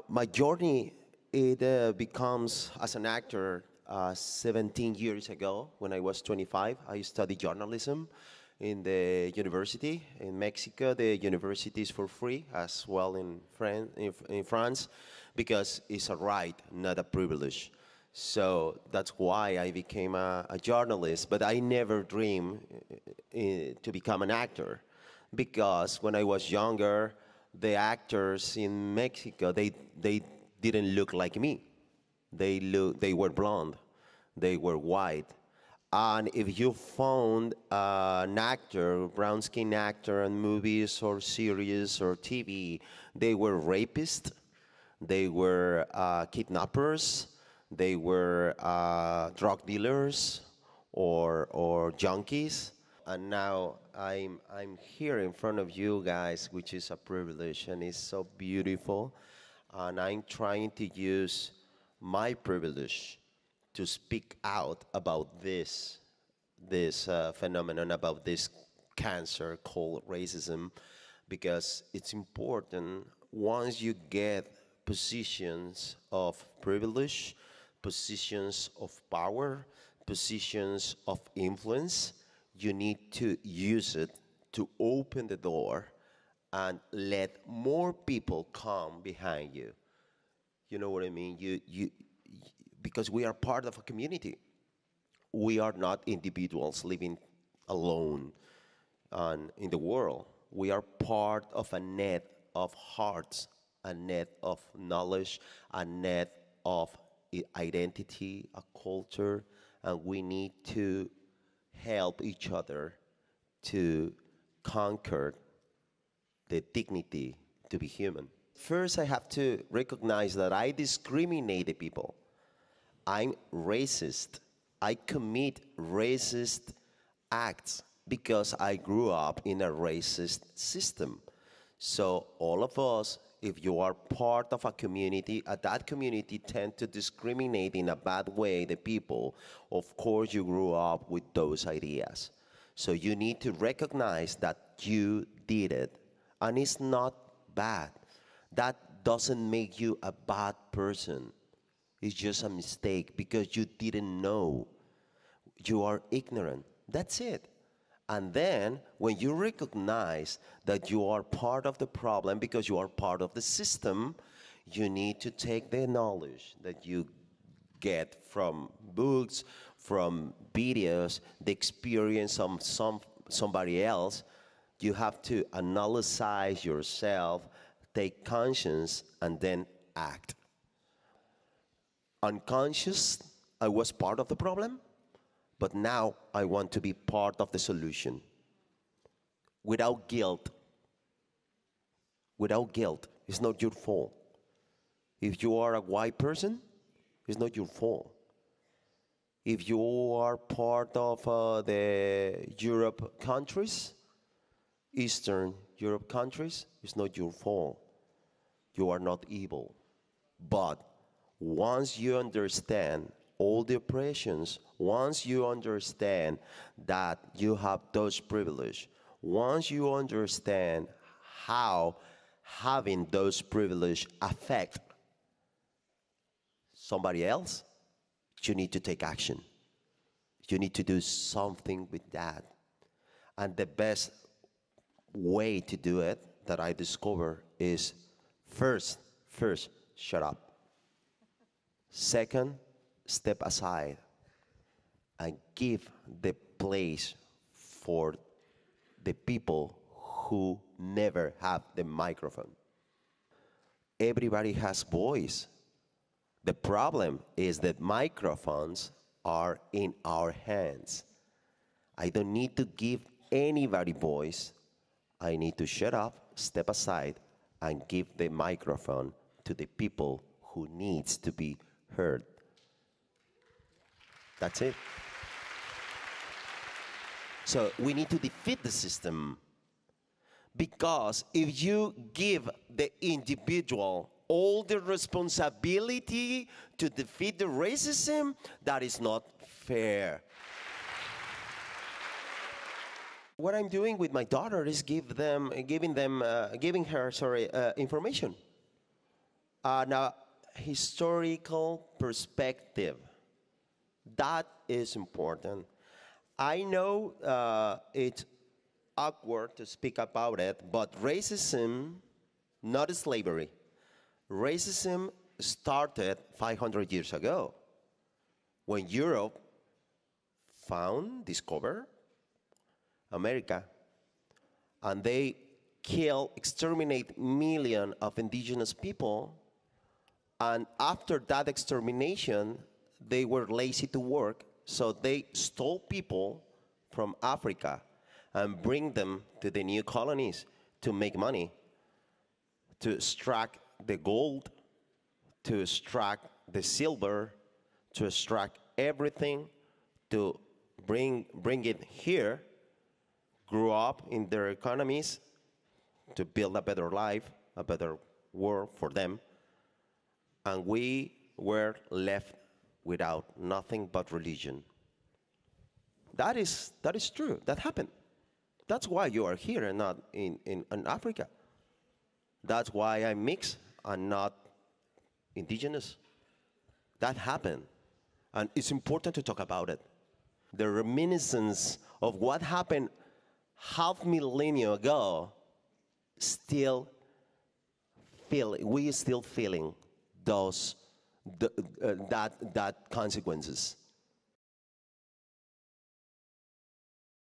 My journey, it becomes as an actor 17 years ago when I was 25. I studied journalism in the university in Mexico. The university is for free as well in France because it's a right, not a privilege. So that's why I became a journalist, but I never dreamed to become an actor because when I was younger, the actors in Mexico, they didn't look like me. They were blonde, they were white. And if you found an actor, brown skin actor in movies or series or TV, they were rapists, they were kidnappers, they were drug dealers or junkies. And now I'm here in front of you guys, which is a privilege and it's so beautiful. And I'm trying to use my privilege to speak out about this phenomenon, about this cancer called racism, because it's important once you get positions of privilege, positions of power, positions of influence, you need to use it to open the door and let more people come behind you. You know what I mean? Because we are part of a community. We are not individuals living alone in the world. We are part of a net of hearts, a net of knowledge, a net of identity, a culture, and we need to help each other to conquer the dignity to be human. First, I have to recognize that I discriminate the people. I'm racist. I commit racist acts because I grew up in a racist system. So all of us, if you are part of a community, that community tend to discriminate in a bad way the people. Of course, you grew up with those ideas. So you need to recognize that you did it, and it's not bad. That doesn't make you a bad person. It's just a mistake because you didn't know. You are ignorant. That's it. And then when you recognize that you are part of the problem because you are part of the system, you need to take the knowledge that you get from books, from videos, the experience of somebody else. You have to analyze yourself, take conscience, and then act. Unconscious, I was part of the problem, but now I want to be part of the solution. Without guilt. Without guilt. It's not your fault. If you are a white person, it's not your fault. If you are part of the Europe countries, Eastern Europe countries, it's not your fault. You are not evil. But once you understand all the oppressions, once you understand that you have those privileges, once you understand how having those privileges affect somebody else, you need to take action. You need to do something with that. And the best way to do it that I discover is first, shut up. Second, step aside and give the place for the people who never have the microphone. Everybody has voice. The problem is that microphones are in our hands. I don't need to give anybody voice. I need to shut up, step aside, and give the microphone to the people who needs to be heard. That's it. So we need to defeat the system, because if you give the individual all the responsibility to defeat the racism, that is not fair. What I'm doing with my daughter is giving her information. and a historical perspective. That is important. I know it's awkward to speak about it, but racism, not slavery, racism started 500 years ago when Europe discovered America, and they exterminate millions of indigenous people. And after that extermination, they were lazy to work, so they stole people from Africa and bring them to the new colonies to make money, to extract the gold, to extract the silver, to extract everything, to bring it here, grow up in their economies, to build a better life, a better world for them. And we were left without nothing but religion. That is true. That happened. That's why you are here and not in Africa. That's why I'm mixed and not indigenous. That happened. And it's important to talk about it. The reminiscence of what happened half millennium ago, we still feeling that consequences.